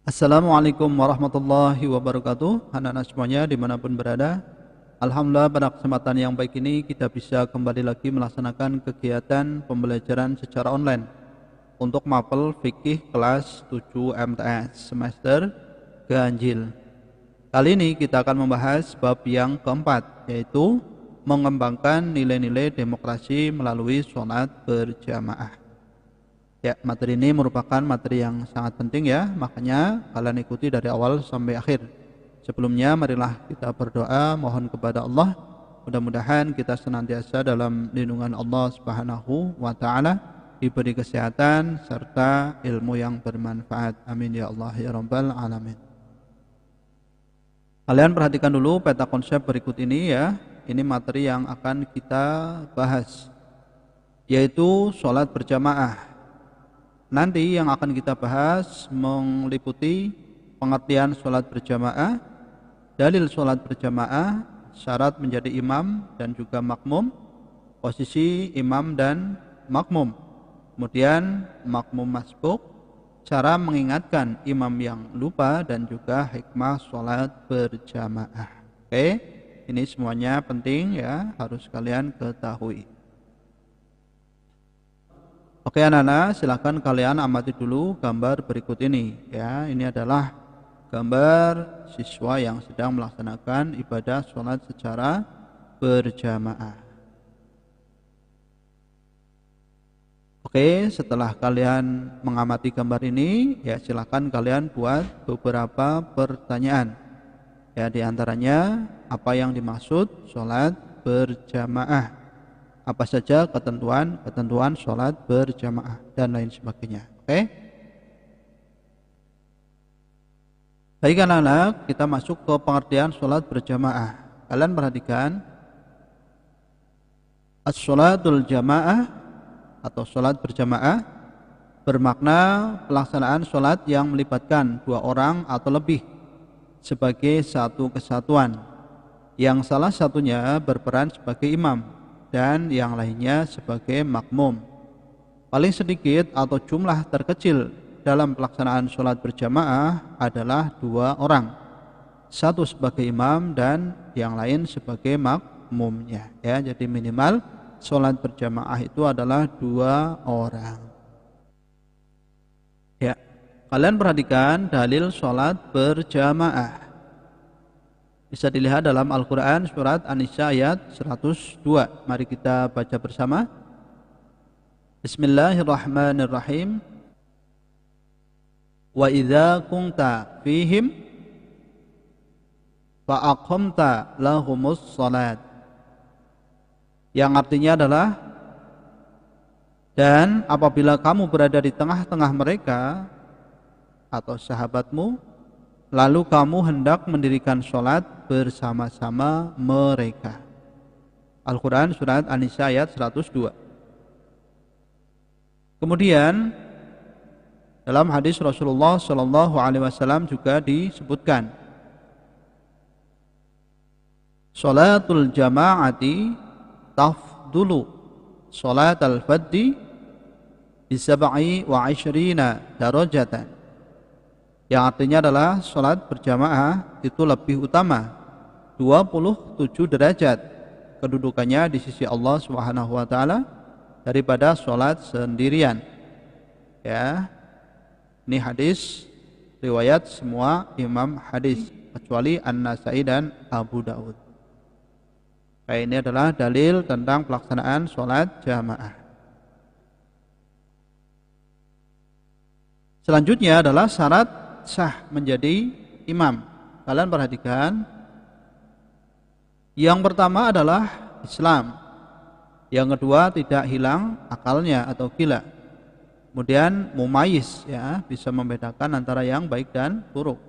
Assalamualaikum warahmatullahi wabarakatuh. Anak-anak semuanya dimanapun berada, Alhamdulillah pada kesempatan yang baik ini kita bisa kembali lagi melaksanakan kegiatan pembelajaran secara online untuk mapel fikih kelas 7 MTS semester ganjil. Kali ini kita akan membahas bab yang keempat, yaitu mengembangkan nilai-nilai demokrasi melalui sholat berjamaah. Ya, materi ini merupakan materi yang sangat penting ya, makanya kalian ikuti dari awal sampai akhir. Sebelumnya marilah kita berdoa mohon kepada Allah, mudah-mudahan kita senantiasa dalam lindungan Allah Subhanahu wa taala, diberi kesehatan serta ilmu yang bermanfaat. Amin ya Allah ya rabbal alamin. Kalian perhatikan dulu peta konsep berikut ini ya. Ini materi yang akan kita bahas, yaitu sholat berjamaah. Nanti yang akan kita bahas meliputi pengertian sholat berjamaah, dalil sholat berjamaah, syarat menjadi imam dan juga makmum, posisi imam dan makmum, kemudian makmum masbuk, cara mengingatkan imam yang lupa, dan juga hikmah sholat berjamaah. Oke, ini semuanya penting ya, harus kalian ketahui. Oke anak-anak, silakan kalian amati dulu gambar berikut ini ya. Ini adalah gambar siswa yang sedang melaksanakan ibadah sholat secara berjamaah. Oke, setelah kalian mengamati gambar ini, ya silakan kalian buat beberapa pertanyaan. Ya, diantaranya apa yang dimaksud sholat berjamaah? Apa saja ketentuan sholat berjamaah dan lain sebagainya. Oke. Baik anak-anak, kita masuk ke pengertian sholat berjamaah. Kalian perhatikan, as-sholatul jamaah atau sholat berjamaah bermakna pelaksanaan sholat yang melibatkan dua orang atau lebih sebagai satu kesatuan, yang salah satunya berperan sebagai imam dan yang lainnya sebagai makmum. Paling sedikit atau jumlah terkecil dalam pelaksanaan sholat berjamaah adalah dua orang, satu sebagai imam dan yang lain sebagai makmumnya. Ya, jadi minimal sholat berjamaah itu adalah dua orang. Ya, kalian perhatikan dalil sholat berjamaah. Bisa dilihat dalam Al-Quran surat An-Nisa ayat 102. Mari kita baca bersama. Bismillahirrahmanirrahim. Wa idza kunta fihim fa aqamta lahumus salat. Yang artinya adalah, dan apabila kamu berada di tengah-tengah mereka atau sahabatmu, lalu kamu hendak mendirikan sholat bersama-sama mereka. Al-Quran surat An-Nisa ayat 102. Kemudian dalam hadis Rasulullah SAW juga disebutkan, sholatul jama'ati tafdulu sholatal faddi bisab'i wa 'ishrina darajatan. Yang artinya adalah sholat berjamaah itu lebih utama 27 derajat kedudukannya di sisi Allah Subhanahu wa taala daripada sholat sendirian. Ya. Ini hadis riwayat semua imam hadis kecuali An-Nasai dan Abu Daud. Ini adalah dalil tentang pelaksanaan sholat jamaah. Selanjutnya adalah syarat sah menjadi imam. Kalian perhatikan, yang pertama adalah Islam, yang kedua tidak hilang akalnya atau gila, kemudian mumayyiz, ya, bisa membedakan antara yang baik dan buruk.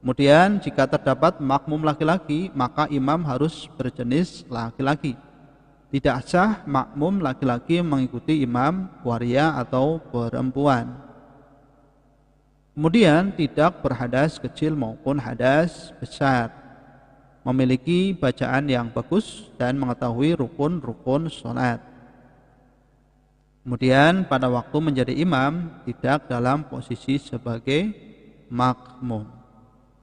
Kemudian jika terdapat makmum laki-laki, maka imam harus berjenis laki-laki. Tidak sah makmum laki-laki mengikuti imam waria atau perempuan. Kemudian tidak berhadas kecil maupun hadas besar, memiliki bacaan yang bagus dan mengetahui rukun-rukun sholat. Kemudian pada waktu menjadi imam tidak dalam posisi sebagai makmum.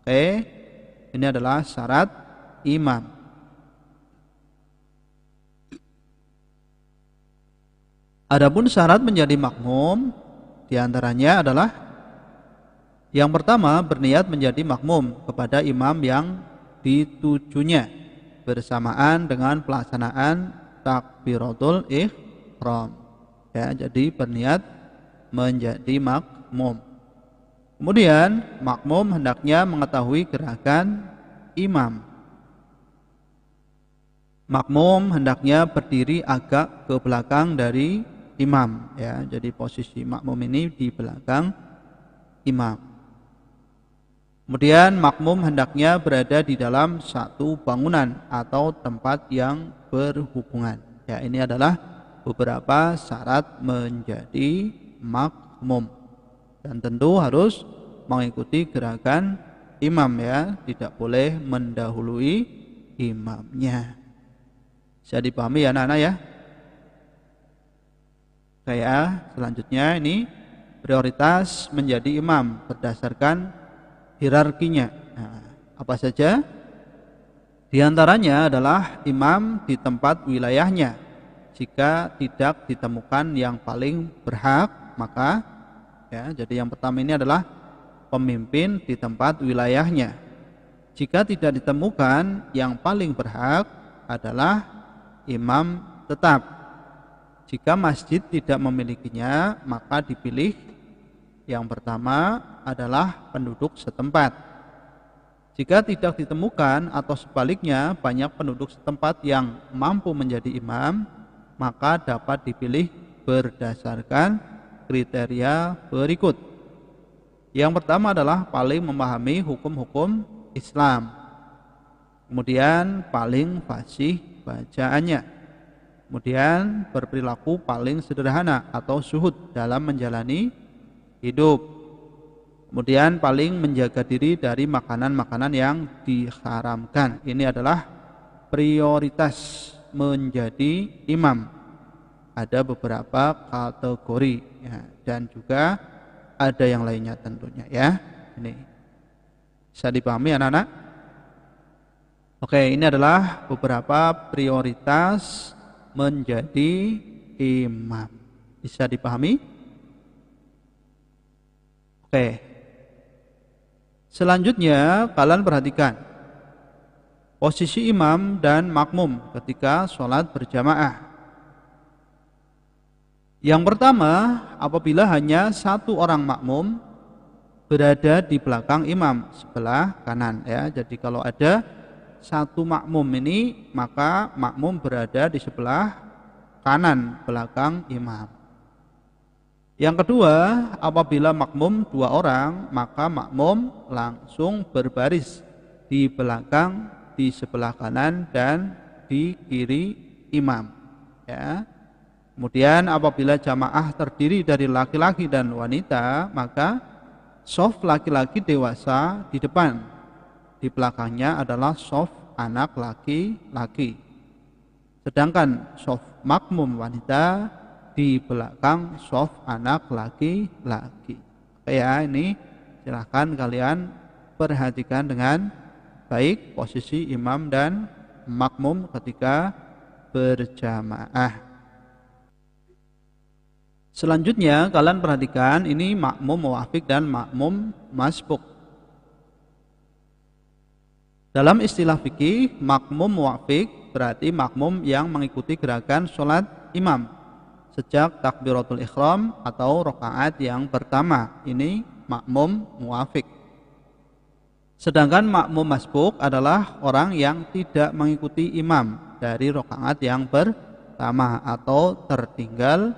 Oke, ini adalah syarat imam. Adapun syarat menjadi makmum diantaranya adalah yang pertama, berniat menjadi makmum kepada imam yang ditujunya bersamaan dengan pelaksanaan takbiratul ihram. Ya, jadi berniat menjadi makmum. Kemudian makmum hendaknya mengetahui gerakan imam. Makmum hendaknya berdiri agak ke belakang dari imam, ya. Jadi posisi makmum ini di belakang imam. Kemudian makmum hendaknya berada di dalam satu bangunan atau tempat yang berhubungan. Ya, ini adalah beberapa syarat menjadi makmum. Dan tentu harus mengikuti gerakan imam, ya, tidak boleh mendahului imamnya. Bisa dipahami ya anak-anak ya? Kayak selanjutnya ini prioritas menjadi imam berdasarkan hierarkinya. Nah, apa saja? Di antaranya adalah imam di tempat wilayahnya. Jika tidak ditemukan yang paling berhak, maka ya, jadi yang pertama ini adalah pemimpin di tempat wilayahnya. Jika tidak ditemukan yang paling berhak adalah imam tetap. Jika masjid tidak memilikinya, maka dipilih yang pertama adalah penduduk setempat. Jika tidak ditemukan atau sebaliknya banyak penduduk setempat yang mampu menjadi imam, maka dapat dipilih berdasarkan kriteria berikut. Yang pertama adalah paling memahami hukum-hukum Islam. Kemudian paling fasih bacaannya. Kemudian berperilaku paling sederhana atau zuhud dalam menjalani hidup. Kemudian paling menjaga diri dari makanan-makanan yang diharamkan. Ini adalah prioritas menjadi imam. Ada beberapa kategori, ya, dan juga ada yang lainnya tentunya, ya. Ini bisa dipahami anak-anak? Oke, ini adalah beberapa prioritas menjadi imam. Bisa dipahami? Oke. Selanjutnya kalian perhatikan posisi imam dan makmum ketika sholat berjamaah. Yang pertama, apabila hanya satu orang makmum berada di belakang imam sebelah kanan, ya. Jadi kalau ada satu makmum ini, maka makmum berada di sebelah kanan belakang imam. Yang kedua, apabila makmum dua orang, maka makmum langsung berbaris di belakang, di sebelah kanan dan di kiri imam, ya. Kemudian apabila jamaah terdiri dari laki-laki dan wanita, maka shaf laki-laki dewasa di depan, di belakangnya adalah shaf anak laki-laki. Sedangkan shaf makmum wanita di belakang shaf anak laki-laki. Ya, ini silahkan kalian perhatikan dengan baik posisi imam dan makmum ketika berjamaah. Selanjutnya kalian perhatikan ini makmum muwafiq dan makmum masbuk. Dalam istilah fikih, makmum muwafiq berarti makmum yang mengikuti gerakan sholat imam sejak takbiratul ihram atau rakaat yang pertama. Ini makmum muwafiq. Sedangkan makmum masbuk adalah orang yang tidak mengikuti imam dari rakaat yang pertama atau tertinggal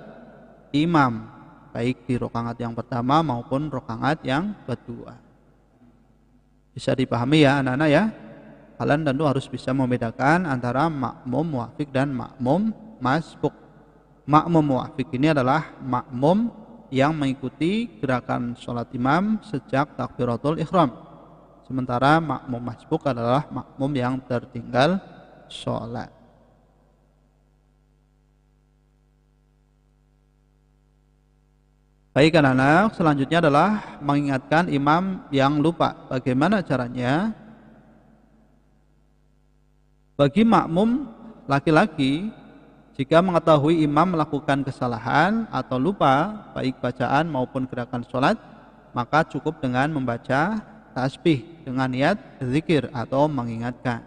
imam, baik di rakaat yang pertama maupun rakaat yang kedua. Bisa dipahami ya anak-anak ya? Kalian tentu harus bisa membedakan antara makmum muwafiq dan makmum masbuk. Makmum muwafiq ini adalah makmum yang mengikuti gerakan sholat imam sejak takbiratul ihram. Sementara makmum masbuk adalah makmum yang tertinggal sholat. Baik anak-anak, selanjutnya adalah mengingatkan imam yang lupa. Bagaimana caranya? Bagi makmum laki-laki, jika mengetahui imam melakukan kesalahan atau lupa, baik bacaan maupun gerakan sholat, maka cukup dengan membaca tasbih dengan niat zikir atau mengingatkan.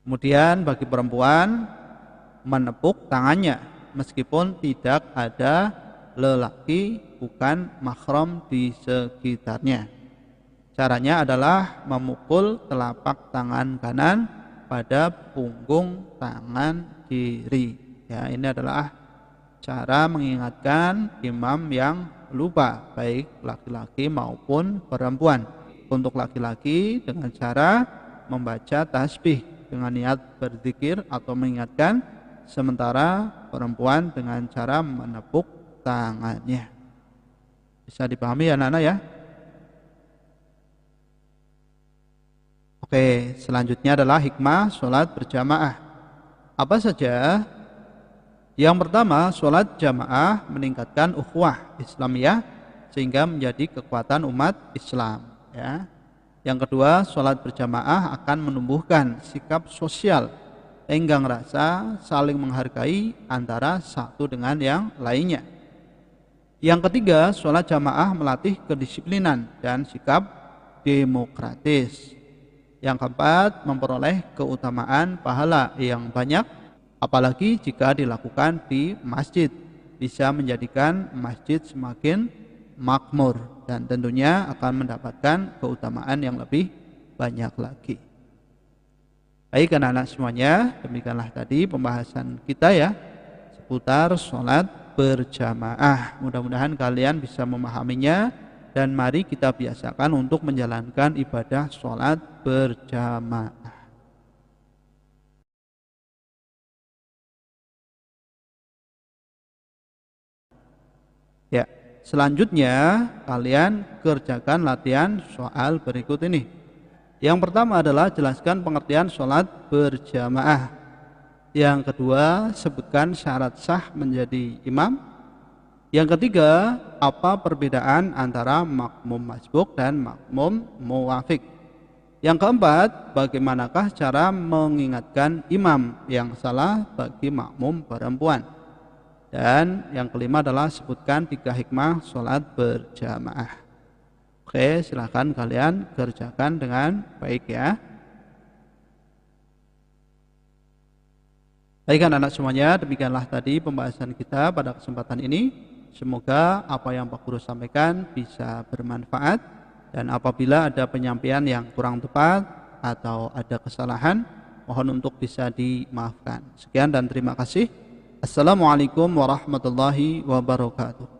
Kemudian bagi perempuan, menepuk tangannya meskipun tidak ada lelaki bukan mahram di sekitarnya. Caranya adalah memukul telapak tangan kanan pada punggung tangan kiri. Ya, ini adalah cara mengingatkan imam yang lupa, baik laki-laki maupun perempuan. Untuk laki-laki dengan cara membaca tasbih dengan niat berzikir atau mengingatkan, sementara perempuan dengan cara menepuk tangannya. Bisa dipahami ya anak-anak ya? Oke, selanjutnya adalah hikmah sholat berjamaah. Apa saja? Yang pertama, sholat jamaah meningkatkan ukhuwah Islamiyah sehingga menjadi kekuatan umat Islam. Ya. Yang kedua, sholat berjamaah akan menumbuhkan sikap sosial, tenggang rasa, saling menghargai antara satu dengan yang lainnya. Yang ketiga, sholat jamaah melatih kedisiplinan dan sikap demokratis. Yang keempat, memperoleh keutamaan pahala yang banyak, apalagi jika dilakukan di masjid, bisa menjadikan masjid semakin makmur dan tentunya akan mendapatkan keutamaan yang lebih banyak lagi. Baik anak-anak semuanya, demikianlah tadi pembahasan kita ya seputar sholat berjamaah. Mudah-mudahan kalian bisa memahaminya. Dan mari kita biasakan untuk menjalankan ibadah sholat berjamaah. Ya, selanjutnya kalian kerjakan latihan soal berikut ini. Yang pertama adalah jelaskan pengertian sholat berjamaah. Yang kedua, sebutkan syarat sah menjadi imam. Yang ketiga, apa perbedaan antara makmum masbuk dan makmum muwafiq? Yang keempat, bagaimanakah cara mengingatkan imam yang salah bagi makmum perempuan? Dan yang kelima adalah sebutkan 3 hikmah sholat berjamaah. Oke, silahkan kalian kerjakan dengan baik ya. Baik anak-anak semuanya, demikianlah tadi pembahasan kita pada kesempatan ini. Semoga apa yang Pak Guru sampaikan bisa bermanfaat, dan apabila ada penyampaian yang kurang tepat atau ada kesalahan, mohon untuk bisa dimaafkan. Sekian dan terima kasih. Assalamualaikum warahmatullahi wabarakatuh.